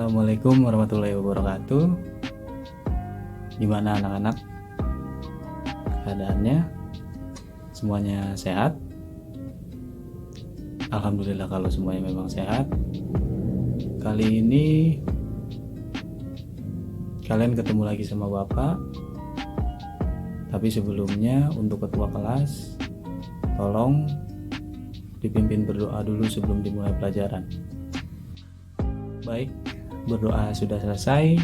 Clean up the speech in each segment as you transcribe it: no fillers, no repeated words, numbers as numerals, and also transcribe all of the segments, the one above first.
Assalamualaikum warahmatullahi wabarakatuh. Gimana anak-anak? Keadaannya? Semuanya sehat? Alhamdulillah kalau semuanya memang sehat. Kali ini kalian ketemu lagi sama Bapak. Tapi sebelumnya untuk ketua kelas, tolong dipimpin berdoa dulu sebelum dimulai pelajaran. Baik, berdoa sudah selesai.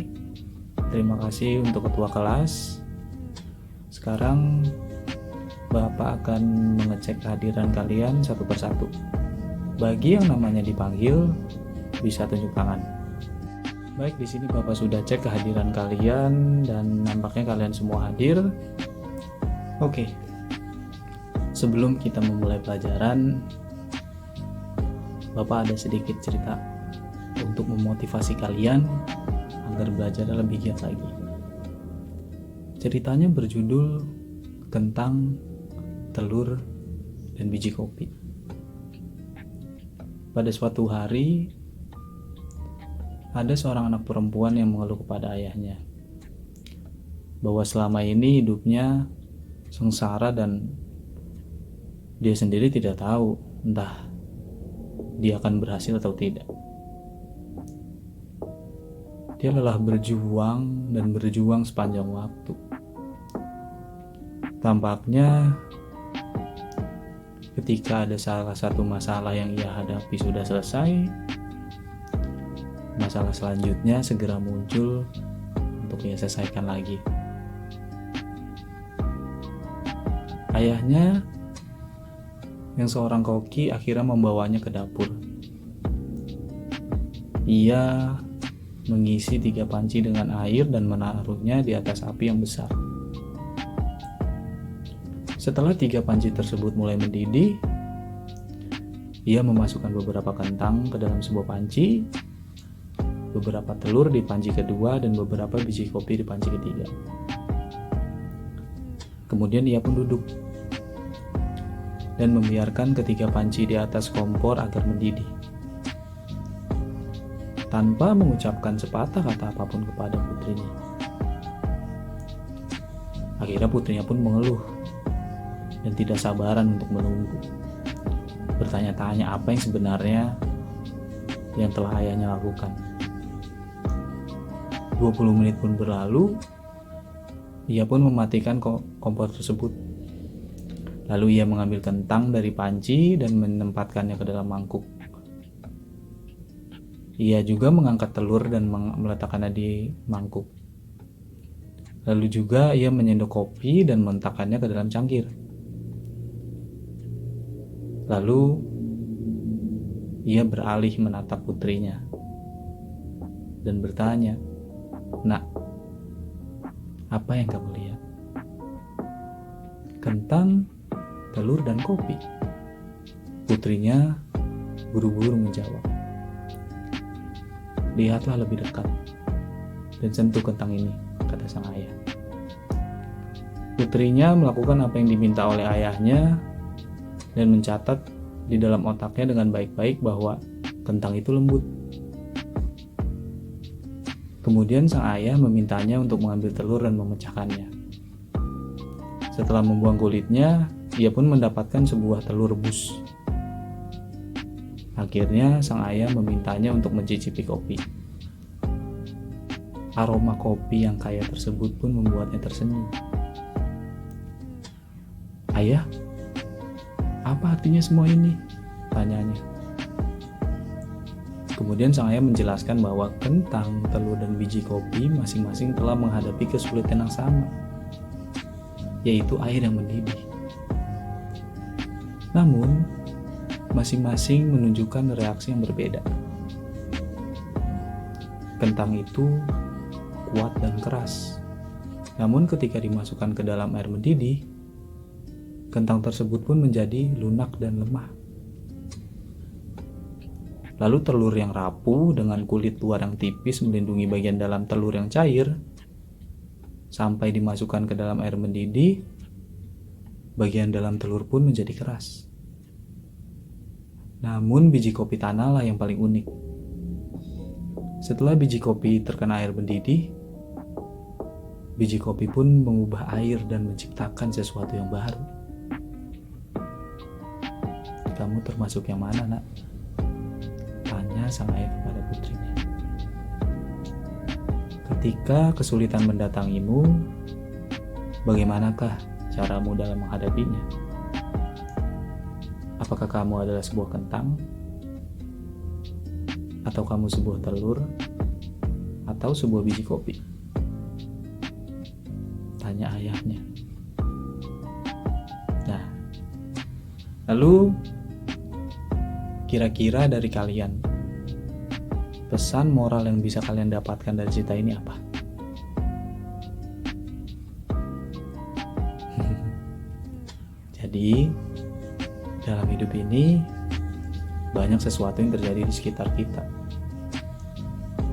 Terima kasih untuk ketua kelas. Sekarang Bapak akan mengecek kehadiran kalian satu persatu. Bagi yang namanya dipanggil, bisa tunjuk tangan. Baik, di sini Bapak sudah cek kehadiran kalian dan nampaknya kalian semua hadir. Oke. Sebelum kita memulai pelajaran, Bapak ada sedikit cerita untuk memotivasi kalian agar belajar lebih giat lagi. Ceritanya berjudul tentang telur dan biji kopi. Pada suatu hari, ada seorang anak perempuan yang mengeluh kepada ayahnya bahwa selama ini hidupnya sengsara dan dia sendiri tidak tahu entah dia akan berhasil atau tidak. Dia lelah berjuang dan berjuang sepanjang waktu. Tampaknya ketika ada salah satu masalah yang ia hadapi sudah selesai, masalah selanjutnya segera muncul untuk ia selesaikan lagi. Ayahnya yang seorang koki akhirnya membawanya ke dapur. Ia mengisi 3 panci dengan air dan menaruhnya di atas api yang besar. Setelah 3 panci tersebut mulai mendidih, ia memasukkan beberapa kentang ke dalam sebuah panci, beberapa telur di panci kedua, dan beberapa biji kopi di panci ketiga. Kemudian ia pun duduk dan membiarkan ketiga panci di atas kompor agar mendidih, tanpa mengucapkan sepatah kata apapun kepada putrinya. Akhirnya putrinya pun mengeluh dan tidak sabaran untuk menunggu, bertanya-tanya apa yang sebenarnya yang telah ayahnya lakukan. 20 menit pun berlalu, ia pun mematikan kompor tersebut. Lalu ia mengambil kentang dari panci dan menempatkannya ke dalam mangkuk. Ia juga mengangkat telur dan meletakkannya di mangkuk. Lalu juga ia menyendok kopi dan meletakkannya ke dalam cangkir. Lalu ia beralih menatap putrinya dan bertanya, "Nak, apa yang kamu lihat?" "Kentang, telur, dan kopi." Putrinya buru-buru menjawab. "Lihatlah lebih dekat dan sentuh kentang ini," kata sang ayah. Putrinya melakukan apa yang diminta oleh ayahnya dan mencatat di dalam otaknya dengan baik-baik bahwa kentang itu lembut. Kemudian sang ayah memintanya untuk mengambil telur dan memecahkannya. Setelah membuang kulitnya, ia pun mendapatkan sebuah telur rebus. Akhirnya sang ayah memintanya untuk mencicipi kopi. Aroma kopi yang kaya tersebut pun membuatnya tersenyum. "Ayah, apa artinya semua ini?" tanyanya. Kemudian sang ayah menjelaskan bahwa kentang, telur, dan biji kopi masing-masing telah menghadapi kesulitan yang sama, yaitu air yang mendidih. Namun, masing-masing menunjukkan reaksi yang berbeda. Kentang itu kuat dan keras. Namun ketika dimasukkan ke dalam air mendidih, kentang tersebut pun menjadi lunak dan lemah. Lalu telur yang rapuh dengan kulit luar yang tipis melindungi bagian dalam telur yang cair, sampai dimasukkan ke dalam air mendidih, bagian dalam telur pun menjadi keras. Namun biji kopi tanahlah yang paling unik. Setelah biji kopi terkena air mendidih, biji kopi pun mengubah air dan menciptakan sesuatu yang baru. Kamu termasuk yang mana, nak? Tanya sang ayah kepada putrinya. Ketika kesulitan mendatangimu, bagaimanakah caramu dalam menghadapinya? Apakah kamu adalah sebuah kentang? Atau kamu sebuah telur? Atau sebuah biji kopi? Tanya ayahnya. Nah, lalu kira-kira dari kalian, pesan moral yang bisa kalian dapatkan dari cerita ini apa? Jadi, dalam hidup ini banyak sesuatu yang terjadi di sekitar kita.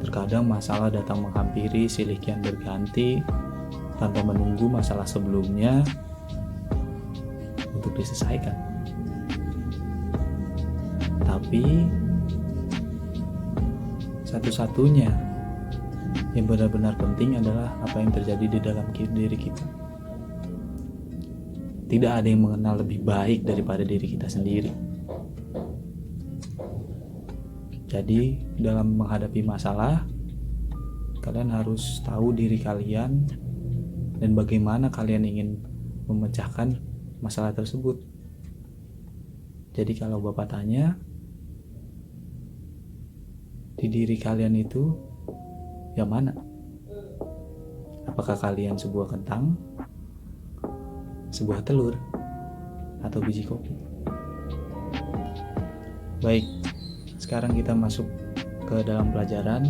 Terkadang masalah datang menghampiri silih kian berganti tanpa menunggu masalah sebelumnya untuk diselesaikan. Tapi satu-satunya yang benar-benar penting adalah apa yang terjadi di dalam diri kita. Tidak ada yang mengenal lebih baik daripada diri kita sendiri. Jadi dalam menghadapi masalah, kalian harus tahu diri kalian dan bagaimana kalian ingin memecahkan masalah tersebut. Jadi kalau Bapak tanya, di diri kalian itu yang mana? Apakah kalian sebuah kentang, sebuah telur, atau biji kopi? Baik, sekarang kita masuk ke dalam pelajaran.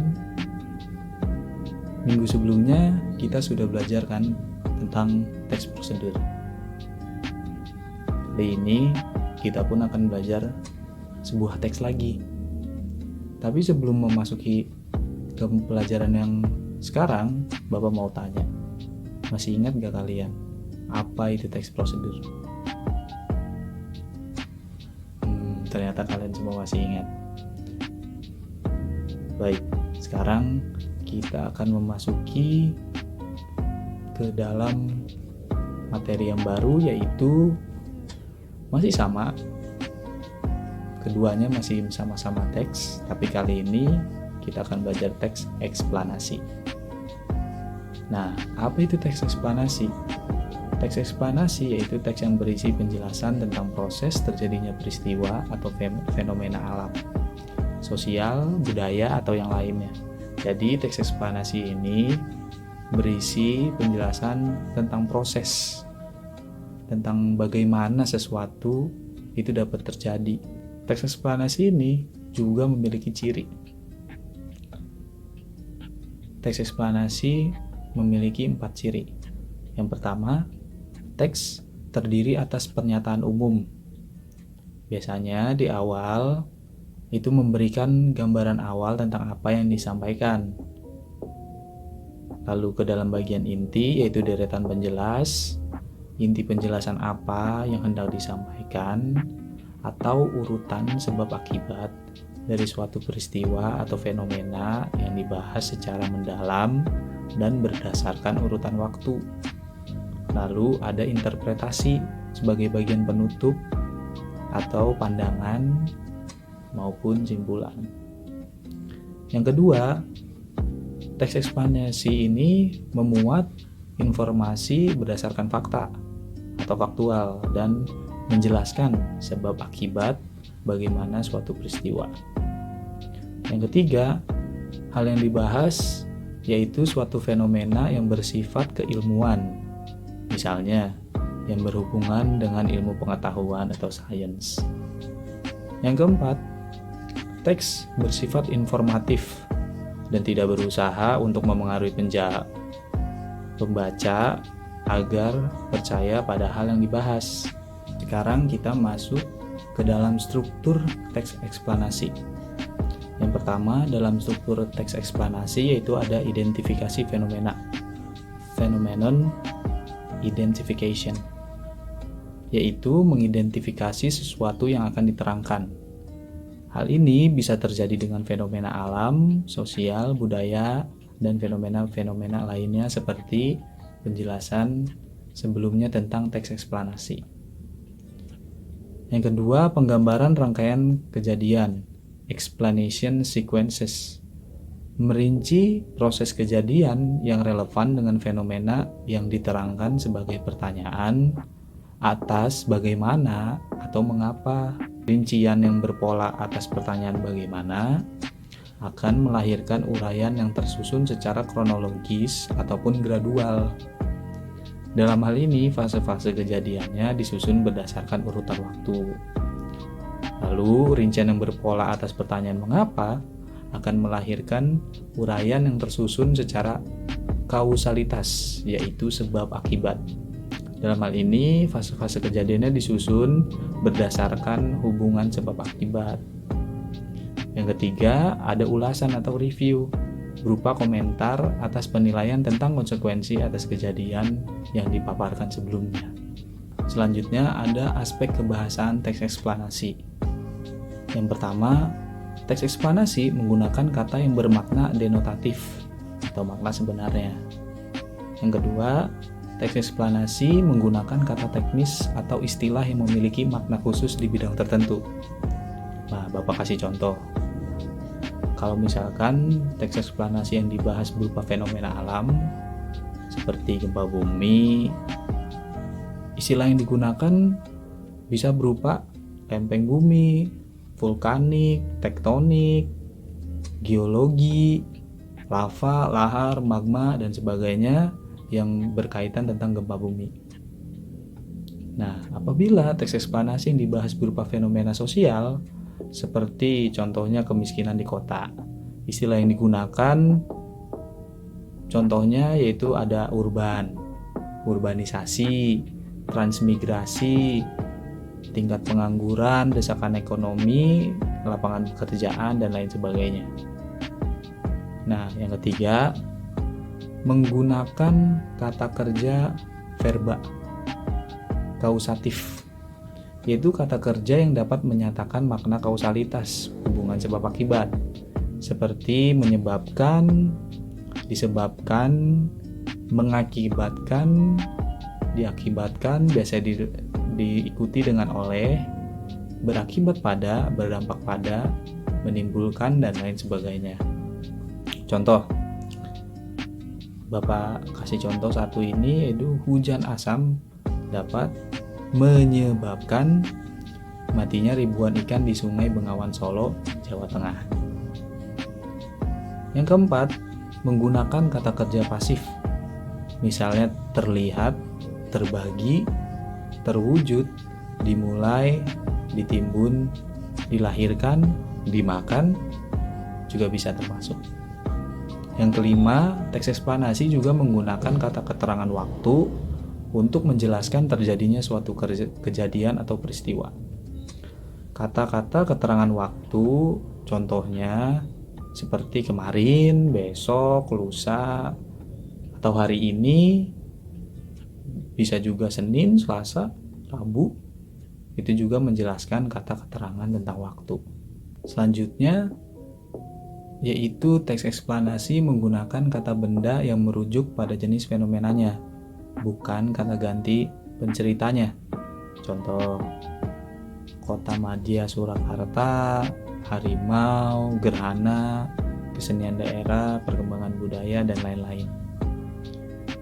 Minggu sebelumnya kita sudah belajar kan tentang teks prosedur. Kali ini kita pun akan belajar sebuah teks lagi. Tapi sebelum memasuki ke pelajaran yang sekarang, Bapak mau tanya, masih ingat gak kalian apa itu teks prosedur? Ternyata kalian semua masih ingat. Baik, sekarang kita akan memasuki ke dalam materi yang baru, yaitu masih sama. Keduanya masih sama-sama teks, tapi kali ini kita akan belajar teks eksplanasi. Nah, apa itu teks eksplanasi? Teks eksplanasi yaitu teks yang berisi penjelasan tentang proses terjadinya peristiwa atau fenomena alam, sosial, budaya, atau yang lainnya. Jadi, teks eksplanasi ini berisi penjelasan tentang proses, tentang bagaimana sesuatu itu dapat terjadi. Teks eksplanasi ini juga memiliki ciri. Teks eksplanasi memiliki 4 ciri. Yang pertama, teks terdiri atas pernyataan umum. Biasanya di awal itu memberikan gambaran awal tentang apa yang disampaikan. Lalu ke dalam bagian inti, yaitu deretan penjelas, inti penjelasan apa yang hendak disampaikan, atau urutan sebab akibat dari suatu peristiwa atau fenomena yang dibahas secara mendalam dan berdasarkan urutan waktu. Lalu ada interpretasi sebagai bagian penutup atau pandangan maupun simpulan. Yang kedua, teks eksplanasi ini memuat informasi berdasarkan fakta atau faktual dan menjelaskan sebab akibat bagaimana suatu peristiwa. Yang ketiga, hal yang dibahas yaitu suatu fenomena yang bersifat keilmuan, misalnya yang berhubungan dengan ilmu pengetahuan atau sains. Yang keempat, teks bersifat informatif dan tidak berusaha untuk memengaruhi pembaca agar percaya pada hal yang dibahas. Sekarang kita masuk ke dalam struktur teks eksplanasi. Yang pertama dalam struktur teks eksplanasi yaitu ada identifikasi fenomena. Phenomenon identification, yaitu mengidentifikasi sesuatu yang akan diterangkan. Hal ini bisa terjadi dengan fenomena alam, sosial, budaya, dan fenomena-fenomena lainnya seperti penjelasan sebelumnya tentang teks eksplanasi. Yang kedua, penggambaran rangkaian kejadian, explanation sequences. Merinci proses kejadian yang relevan dengan fenomena yang diterangkan sebagai pertanyaan atas bagaimana atau mengapa. Rincian yang berpola atas pertanyaan bagaimana akan melahirkan uraian yang tersusun secara kronologis ataupun gradual. Dalam hal ini, fase-fase kejadiannya disusun berdasarkan urutan waktu. Lalu, rincian yang berpola atas pertanyaan mengapa akan melahirkan uraian yang tersusun secara kausalitas, yaitu sebab akibat. Dalam hal ini, fase-fase kejadiannya disusun berdasarkan hubungan sebab akibat. Yang ketiga, ada ulasan atau review, berupa komentar atas penilaian tentang konsekuensi atas kejadian yang dipaparkan sebelumnya. Selanjutnya, ada aspek kebahasaan teks eksplanasi. Yang pertama, teks eksplanasi menggunakan kata yang bermakna denotatif atau makna sebenarnya. Yang kedua, teks eksplanasi menggunakan kata teknis atau istilah yang memiliki makna khusus di bidang tertentu. Nah, Bapak kasih contoh. Kalau misalkan teks eksplanasi yang dibahas berupa fenomena alam, seperti gempa bumi, istilah yang digunakan bisa berupa lempeng bumi, vulkanik, tektonik, geologi, lava, lahar, magma, dan sebagainya yang berkaitan tentang gempa bumi. Nah, apabila teks eksplanasi yang dibahas berupa fenomena sosial, seperti contohnya kemiskinan di kota, istilah yang digunakan contohnya yaitu ada urbanisasi, transmigrasi, tingkat pengangguran, desakan ekonomi, lapangan pekerjaan, dan lain sebagainya. Nah, yang ketiga, menggunakan kata kerja verba kausatif, yaitu kata kerja yang dapat menyatakan makna kausalitas, hubungan sebab akibat, seperti menyebabkan, disebabkan, mengakibatkan, diakibatkan, biasa diikuti dengan oleh, berakibat pada, berdampak pada, menimbulkan, dan lain sebagainya. Contoh, Bapak kasih contoh satu ini, yaitu hujan asam dapat menyebabkan matinya ribuan ikan di Sungai Bengawan Solo, Jawa Tengah. Yang keempat, menggunakan kata kerja pasif. Misalnya terlihat, terbagi, terwujud, dimulai, ditimbun, dilahirkan, dimakan, juga bisa termasuk. Yang kelima, teks eksplanasi juga menggunakan kata keterangan waktu untuk menjelaskan terjadinya suatu kejadian atau peristiwa. Kata-kata keterangan waktu contohnya seperti kemarin, besok, lusa, atau hari ini, bisa juga Senin, Selasa, Rabu. Itu juga menjelaskan kata keterangan tentang waktu. Selanjutnya yaitu teks eksplanasi menggunakan kata benda yang merujuk pada jenis fenomenanya, bukan kata ganti penceritanya. Contoh, kota madya Surakarta, harimau, gerhana, kesenian daerah, perkembangan budaya, dan lain-lain.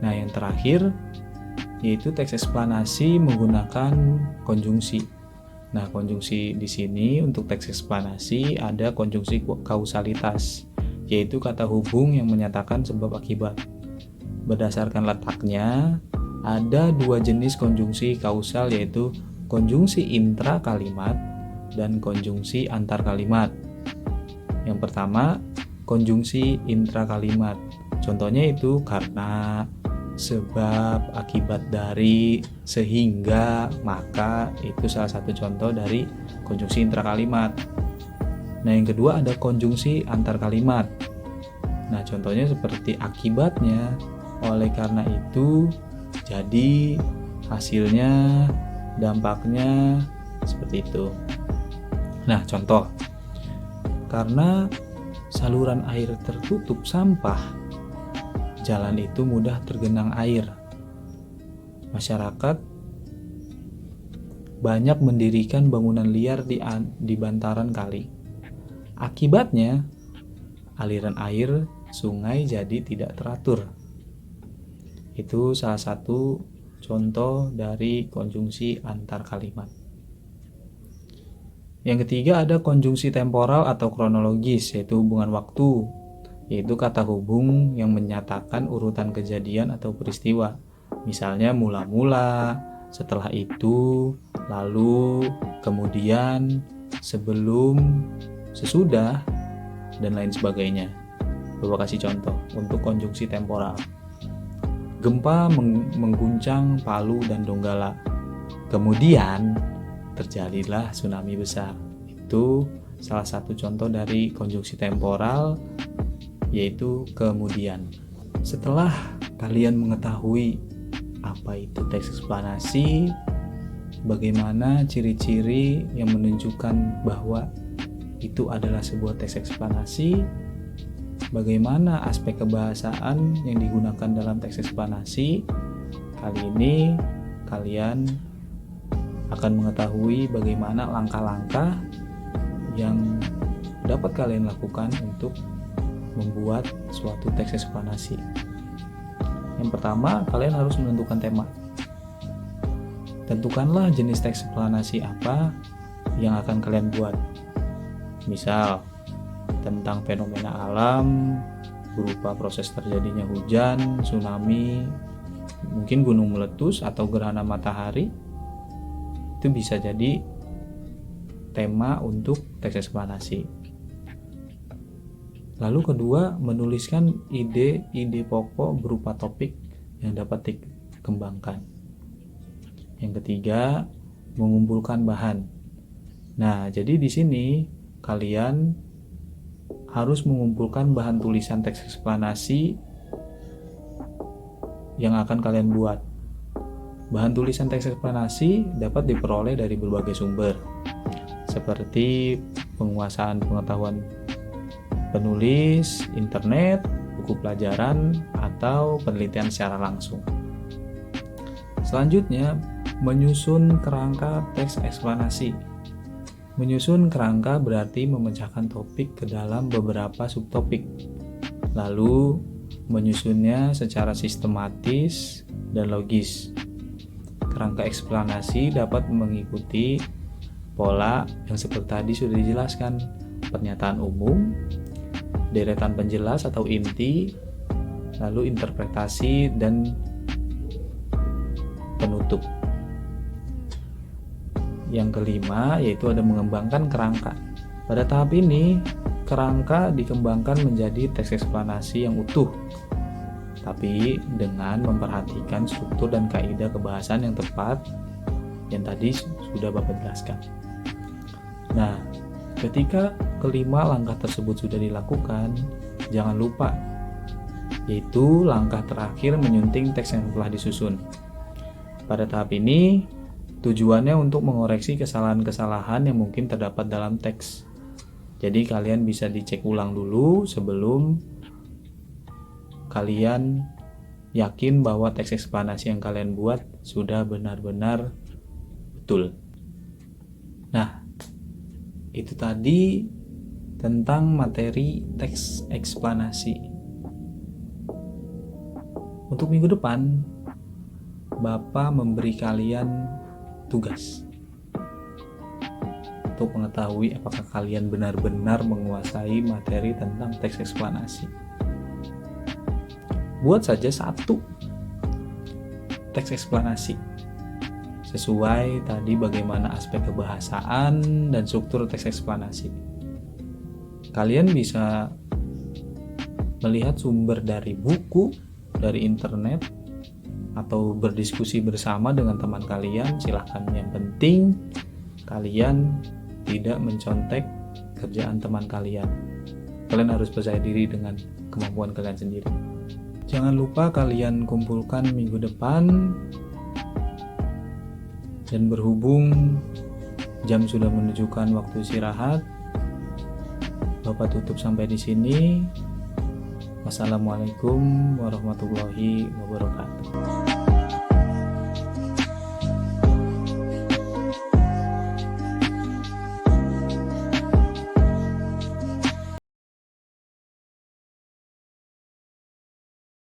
Nah, yang terakhir yaitu teks eksplanasi menggunakan konjungsi. Nah, konjungsi di sini untuk teks eksplanasi ada konjungsi kausalitas, yaitu kata hubung yang menyatakan sebab akibat. Berdasarkan letaknya, ada dua jenis konjungsi kausal, yaitu konjungsi intra kalimat dan konjungsi antar kalimat. Yang pertama, konjungsi intra kalimat. Contohnya itu karena, sebab, akibat dari, sehingga, maka, itu salah satu contoh dari konjungsi intrakalimat. Nah, yang kedua ada konjungsi antar kalimat. Nah, contohnya seperti akibatnya, oleh karena itu, jadi, hasilnya, dampaknya, seperti itu. Nah, contoh, Karena saluran air tertutup sampah, jalan itu mudah tergenang air. Masyarakat banyak mendirikan bangunan liar di bantaran kali. Akibatnya, aliran air sungai jadi tidak teratur. Itu salah satu contoh dari konjungsi antar kalimat. Yang ketiga ada konjungsi temporal atau kronologis, yaitu hubungan waktu, yaitu kata hubung yang menyatakan urutan kejadian atau peristiwa. Misalnya mula-mula, setelah itu, lalu, kemudian, sebelum, sesudah, dan lain sebagainya. Bapak kasih contoh untuk konjungsi temporal. Gempa mengguncang Palu dan Donggala. Kemudian terjadilah tsunami besar. Itu salah satu contoh dari konjungsi temporal, yaitu kemudian. Setelah kalian mengetahui apa itu teks eksplanasi, bagaimana ciri-ciri yang menunjukkan bahwa itu adalah sebuah teks eksplanasi, bagaimana aspek kebahasaan yang digunakan dalam teks eksplanasi, kali ini kalian akan mengetahui bagaimana langkah-langkah yang dapat kalian lakukan untuk membuat suatu teks eksplanasi. Yang pertama, kalian harus menentukan tema. Tentukanlah jenis teks eksplanasi apa yang akan kalian buat. Misal, tentang fenomena alam berupa proses terjadinya hujan, tsunami, mungkin gunung meletus atau gerhana matahari. Itu bisa jadi tema untuk teks eksplanasi. Lalu kedua, menuliskan ide-ide pokok berupa topik yang dapat dikembangkan. Yang ketiga, mengumpulkan bahan. Nah, jadi di sini kalian harus mengumpulkan bahan tulisan teks eksplanasi yang akan kalian buat. Bahan tulisan teks eksplanasi dapat diperoleh dari berbagai sumber, seperti penguasaan pengetahuan penulis, internet, buku pelajaran, atau penelitian secara langsung. Selanjutnya, menyusun kerangka teks eksplanasi. Menyusun kerangka berarti memecahkan topik ke dalam beberapa subtopik, lalu menyusunnya secara sistematis dan logis. Kerangka eksplanasi dapat mengikuti pola yang seperti tadi sudah dijelaskan: pernyataan umum, deretan penjelas atau inti, lalu interpretasi dan penutup. Yang kelima yaitu ada mengembangkan kerangka. Pada tahap ini, kerangka dikembangkan menjadi teks eksplanasi yang utuh, tapi dengan memperhatikan struktur dan kaidah kebahasan yang tepat yang tadi sudah Bapak jelaskan. Nah, ketika kelima langkah tersebut sudah dilakukan, jangan lupa, yaitu langkah terakhir menyunting teks yang telah disusun. Pada tahap ini, tujuannya untuk mengoreksi kesalahan-kesalahan yang mungkin terdapat dalam teks. Jadi kalian bisa dicek ulang dulu sebelum kalian yakin bahwa teks eksplanasi yang kalian buat sudah benar-benar betul. Nah, itu tadi tentang materi teks eksplanasi. Untuk minggu depan, Bapak memberi kalian tugas untuk mengetahui apakah kalian benar-benar menguasai materi tentang teks eksplanasi. Buat saja satu teks eksplanasi sesuai tadi bagaimana aspek kebahasaan dan struktur teks eksplanasi. Kalian bisa melihat sumber dari buku, dari internet, atau berdiskusi bersama dengan teman kalian. Silahkan, yang penting kalian tidak mencontek kerjaan teman kalian. Kalian harus percaya diri dengan kemampuan kalian sendiri. Jangan lupa kalian kumpulkan minggu depan, dan berhubung jam sudah menunjukkan waktu istirahat, Bapak tutup sampai di sini. Wassalamualaikum warahmatullahi wabarakatuh.